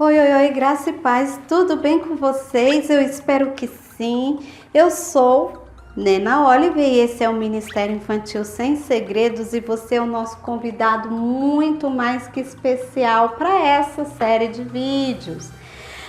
Oi, oi, oi, graça e paz, tudo bem com vocês? Eu espero que sim. Eu sou Nena Oliver e esse é o Ministério Infantil Sem Segredos e você é o nosso convidado muito mais que especial para essa série de vídeos.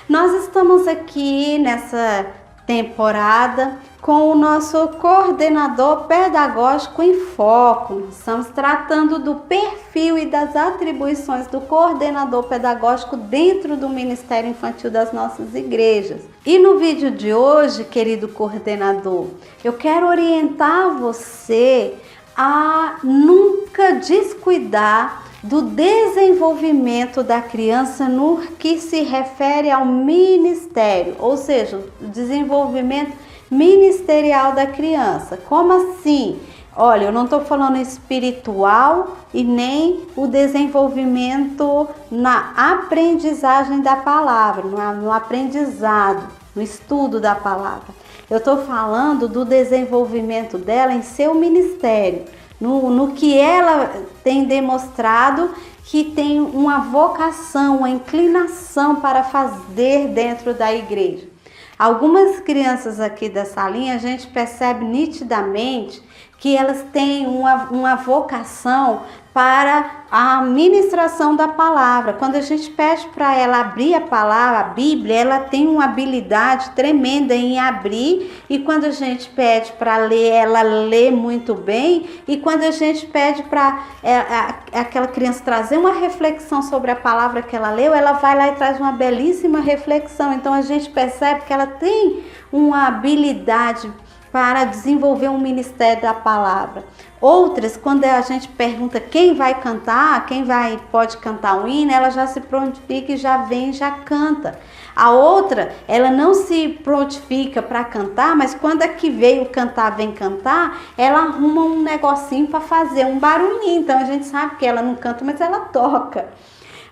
Nós estamos aqui nessa temporada com o nosso coordenador pedagógico em foco. Estamos tratando do perfil e das atribuições do coordenador pedagógico dentro do Ministério Infantil das nossas igrejas. E no vídeo de hoje, querido coordenador, eu quero orientar você a nunca descuidar do desenvolvimento da criança no que se refere ao ministério, ou seja, o desenvolvimento ministerial da criança. Como assim? Olha, eu não estou falando espiritual e nem o desenvolvimento na aprendizagem da palavra, no aprendizado, no estudo da palavra. Eu estou falando do desenvolvimento dela em seu ministério, no que ela tem demonstrado que tem uma vocação, uma inclinação para fazer dentro da igreja. Algumas crianças aqui da salinha, a gente percebe nitidamente que elas têm uma vocação para a ministração da palavra. Quando a gente pede para ela abrir a palavra, a Bíblia, ela tem uma habilidade tremenda em abrir, e quando a gente pede para ler, ela lê muito bem, e quando a gente pede para aquela criança trazer uma reflexão sobre a palavra que ela leu, ela vai lá e traz uma belíssima reflexão. Então a gente percebe que ela tem uma habilidade para desenvolver um ministério da palavra. Outras, quando a gente pergunta quem vai cantar, pode cantar um hino, ela já se prontifica e já vem, já canta. A outra, ela não se prontifica para cantar, mas quando a que veio cantar, vem cantar, ela arruma um negocinho para fazer um barulhinho. Então a gente sabe que ela não canta, mas ela toca.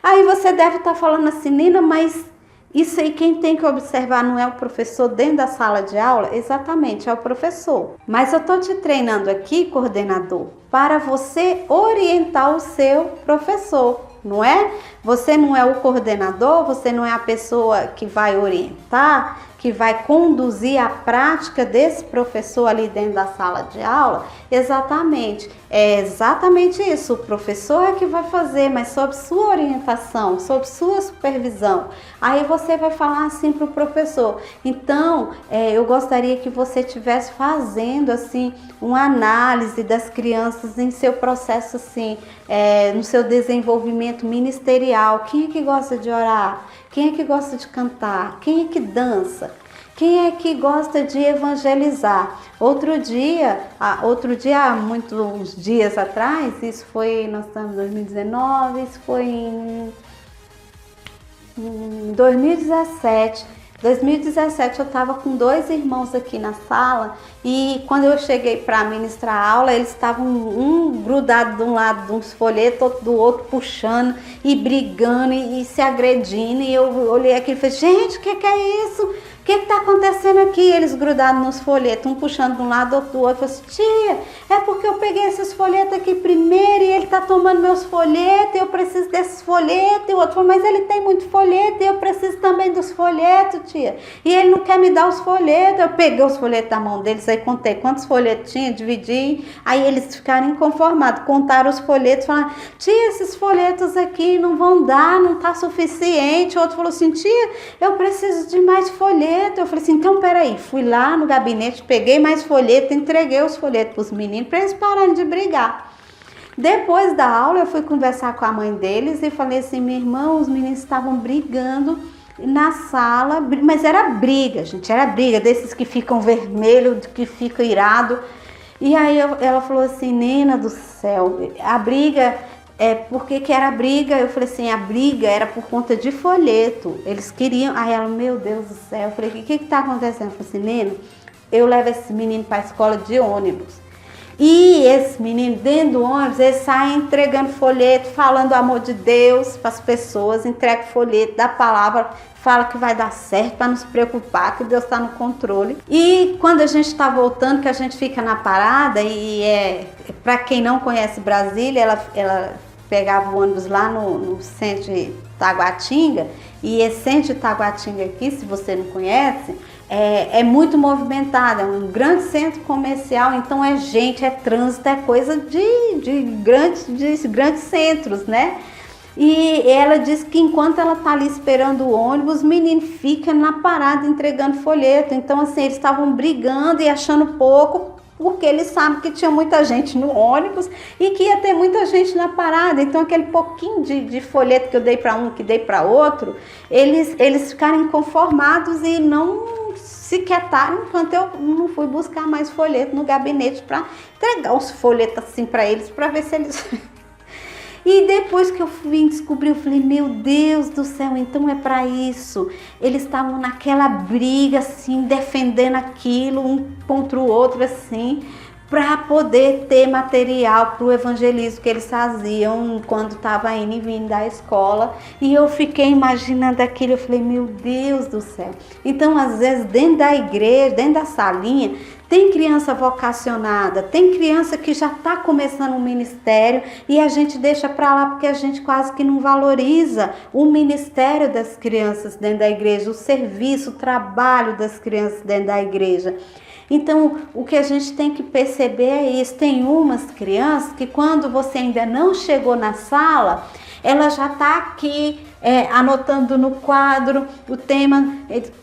Aí você deve estar falando assim, Nina, mas isso aí quem tem que observar não é o professor dentro da sala de aula? Exatamente, é o professor. Mas eu estou te treinando aqui, coordenador, para você orientar o seu professor, não é? Você não é o coordenador, você não é a pessoa que vai orientar, que vai conduzir a prática desse professor ali dentro da sala de aula. Exatamente, é exatamente isso. O professor é que vai fazer, mas sob sua orientação, sob sua supervisão. Aí você vai falar assim para o professor: então, eu gostaria que você estivesse fazendo assim uma análise das crianças em seu processo assim, no seu desenvolvimento ministerial. Quem é que gosta de orar? Quem é que gosta de cantar? Quem é que dança? Quem é que gosta de evangelizar? Outro dia, há muitos dias atrás, nós estamos em 2019, isso foi em 2017. 2017 eu estava com 2 irmãos aqui na sala e quando eu cheguei para ministrar a aula, eles estavam um grudado de um lado de uns folhetos, outro do outro, puxando e brigando e se agredindo, e eu olhei aqui e falei: gente, o que é isso? O que está acontecendo aqui? Eles grudados nos folhetos, um puxando de um lado, outro do outro. Eu falei assim: tia, é porque eu peguei esses folhetos aqui primeiro e ele está tomando meus folhetos, eu preciso desses folhetos. E o outro falou: mas ele tem muito folheto e eu preciso também dos folhetos, tia. E ele não quer me dar os folhetos. Eu peguei os folhetos da mão deles, aí contei quantos folhetos tinha, dividi. Aí eles ficaram inconformados, contaram os folhetos, falaram: tia, esses folhetos aqui não vão dar, não está suficiente. O outro falou assim: tia, eu preciso de mais folhetos. Eu falei assim: então peraí, fui lá no gabinete, peguei mais folheto, entreguei os folhetos para os meninos para eles pararem de brigar. Depois da aula eu fui conversar com a mãe deles e falei assim: meu irmão, os meninos estavam brigando na sala, mas era briga, gente, era briga desses que ficam vermelho, que ficam irado. E aí ela falou assim: Nena do céu, a briga... por que era briga? Eu falei assim: a briga era por conta de folheto. Eles queriam... Aí ela: meu Deus do céu. Eu falei: o que está acontecendo? Eu falei assim: Nena, eu levo esse menino para a escola de ônibus. E esse menino dentro do ônibus, ele sai entregando folheto, falando o amor de Deus para as pessoas, entrega folheto da palavra, fala que vai dar certo, para não se preocupar, que Deus está no controle. E quando a gente está voltando, que a gente fica na parada, para quem não conhece Brasília, ela pegava o ônibus lá no centro Taguatinga, e esse centro de Taguatinga aqui, se você não conhece, é muito movimentado, é um grande centro comercial, então é gente, é trânsito, é coisa de grandes centros, né? E ela diz que enquanto ela tá ali esperando o ônibus, os meninos ficam na parada entregando folheto. Então, assim, eles estavam brigando e achando pouco, porque eles sabem que tinha muita gente no ônibus e que ia ter muita gente na parada. Então, aquele pouquinho de folheto que eu dei para um, que dei para outro, eles ficaram inconformados e não se quietaram enquanto eu não fui buscar mais folheto no gabinete para entregar os folhetos assim para eles, para ver se eles... E depois que eu vim descobrir, eu falei, meu Deus do céu, então é para isso. Eles estavam naquela briga, assim, defendendo aquilo, um contra o outro, assim, para poder ter material para o evangelismo que eles faziam quando estava indo e vindo da escola. E eu fiquei imaginando aquilo, eu falei, meu Deus do céu. Então, às vezes, dentro da igreja, dentro da salinha, tem criança vocacionada, tem criança que já está começando um ministério e a gente deixa para lá porque a gente quase que não valoriza o ministério das crianças dentro da igreja, o serviço, o trabalho das crianças dentro da igreja. Então, o que a gente tem que perceber é isso. Tem umas crianças que quando você ainda não chegou na sala, ela já está aqui anotando no quadro o tema,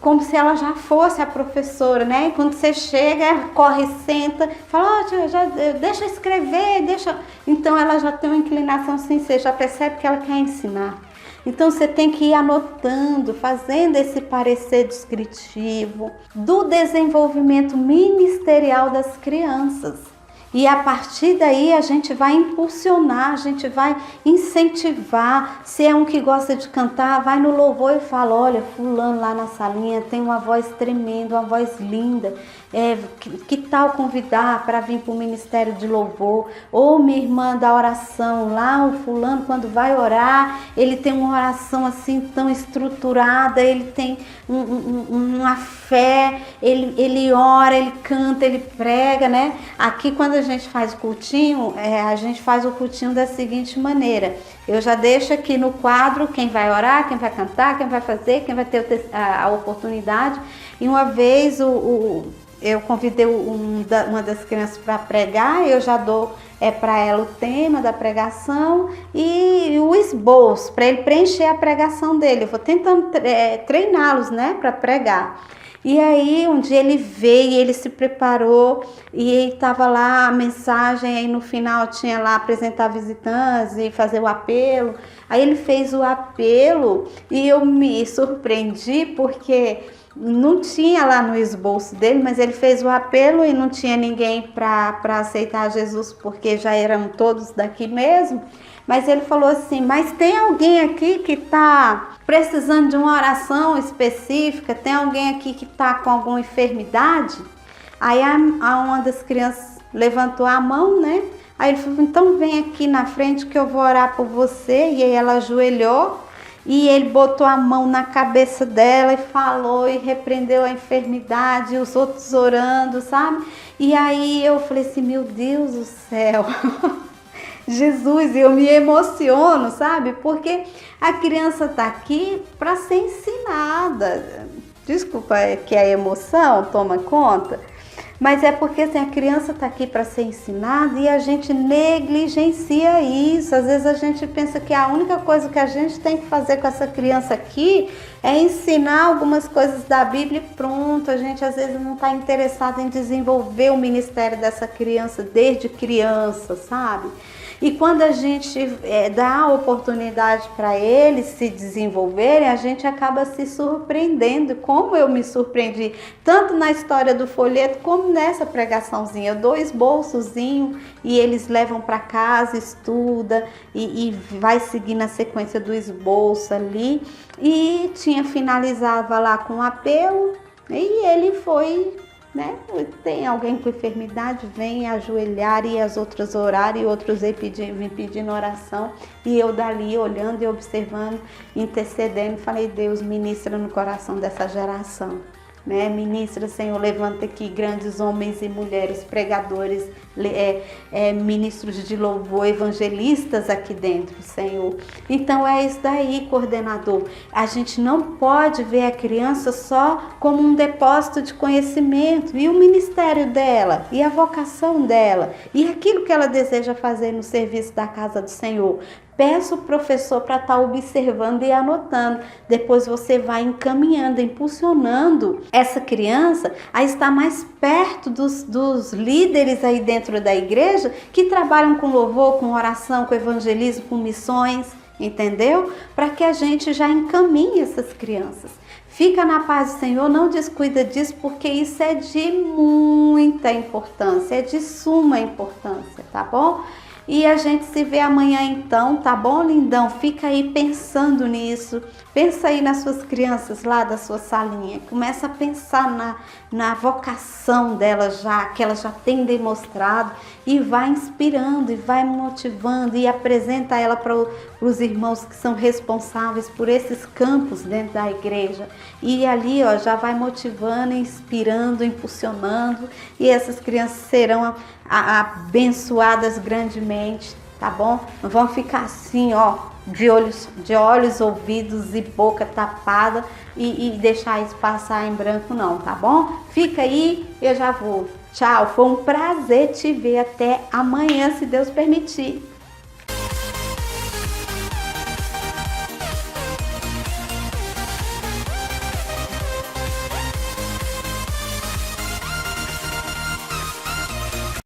como se ela já fosse a professora, né? E quando você chega, corre, senta, fala, deixa eu escrever, deixa... Então, ela já tem uma inclinação assim, você já percebe que ela quer ensinar. Então, você tem que ir anotando, fazendo esse parecer descritivo do desenvolvimento ministerial das crianças. E a partir daí a gente vai impulsionar, a gente vai incentivar. Se é um que gosta de cantar, vai no louvor e fala, olha, fulano lá na salinha tem uma voz tremenda, uma voz linda. Que tal convidar para vir para o ministério de louvor? Ou minha irmã da oração, lá o fulano quando vai orar, ele tem uma oração assim tão estruturada, ele tem uma fé, ele ora, ele canta, ele prega, né? Aqui quando a gente faz o cultinho, a gente faz o cultinho da seguinte maneira. Eu já deixo aqui no quadro quem vai orar, quem vai cantar, quem vai fazer, quem vai ter a oportunidade. E uma vez eu convidei uma das crianças para pregar, eu já dou para ela o tema da pregação e o esboço, para ele preencher a pregação dele. Eu vou tentando treiná-los, né, para pregar. E aí um dia ele veio, ele se preparou e estava lá a mensagem, aí no final tinha lá apresentar visitantes e fazer o apelo. Aí ele fez o apelo e eu me surpreendi porque não tinha lá no esboço dele, mas ele fez o apelo e não tinha ninguém para aceitar Jesus porque já eram todos daqui mesmo. Mas ele falou assim, mas tem alguém aqui que está precisando de uma oração específica? Tem alguém aqui que está com alguma enfermidade? Aí uma das crianças levantou a mão, né? Aí ele falou, então vem aqui na frente que eu vou orar por você. E aí ela ajoelhou e ele botou a mão na cabeça dela e falou e repreendeu a enfermidade, e os outros orando, sabe? E aí eu falei assim, meu Deus do céu... Jesus, eu me emociono, sabe? Porque a criança está aqui para ser ensinada. Desculpa, é que a emoção toma conta, mas é porque assim, a criança está aqui para ser ensinada e a gente negligencia isso. Às vezes a gente pensa que a única coisa que a gente tem que fazer com essa criança aqui é ensinar algumas coisas da Bíblia e pronto. A gente às vezes não está interessado em desenvolver o ministério dessa criança desde criança, sabe? E quando a gente dá a oportunidade para eles se desenvolverem, a gente acaba se surpreendendo, como eu me surpreendi, tanto na história do folheto como nessa pregaçãozinha. Eu dou esboçozinho e eles levam para casa, estuda e vai seguir na sequência do esboço ali. E tinha finalizava lá com um apelo e ele foi... né? Tem alguém com enfermidade, vem ajoelhar e as outras orar e outros me pedindo oração e eu dali olhando e observando, intercedendo, falei, Deus, ministra no coração dessa geração. né? Ministra, Senhor, levanta aqui grandes homens e mulheres, pregadores, ministros de louvor, evangelistas aqui dentro, Senhor. Então é isso daí, coordenador. A gente não pode ver a criança só como um depósito de conhecimento, e o ministério dela, e a vocação dela, e aquilo que ela deseja fazer no serviço da casa do Senhor. Peça o professor para estar observando e anotando. Depois você vai encaminhando, impulsionando essa criança a estar mais perto dos líderes aí dentro da igreja que trabalham com louvor, com oração, com evangelismo, com missões, entendeu? Para que a gente já encaminhe essas crianças. Fica na paz do Senhor, não descuida disso, porque isso é de muita importância, é de suma importância, tá bom? E a gente se vê amanhã então, tá bom, lindão? Fica aí pensando nisso. Pensa aí nas suas crianças lá da sua salinha. Começa a pensar na vocação delas já, que elas já têm demonstrado. E vai inspirando, e vai motivando, e apresenta ela para os irmãos que são responsáveis por esses campos dentro da igreja. E ali, ó, já vai motivando, inspirando, impulsionando. E essas crianças serão abençoadas grandemente, tá bom? Não vão ficar assim, ó, de olhos, ouvidos e boca tapada e deixar isso passar em branco não, tá bom? Fica aí, eu já vou. Tchau, foi um prazer te ver, até amanhã, se Deus permitir.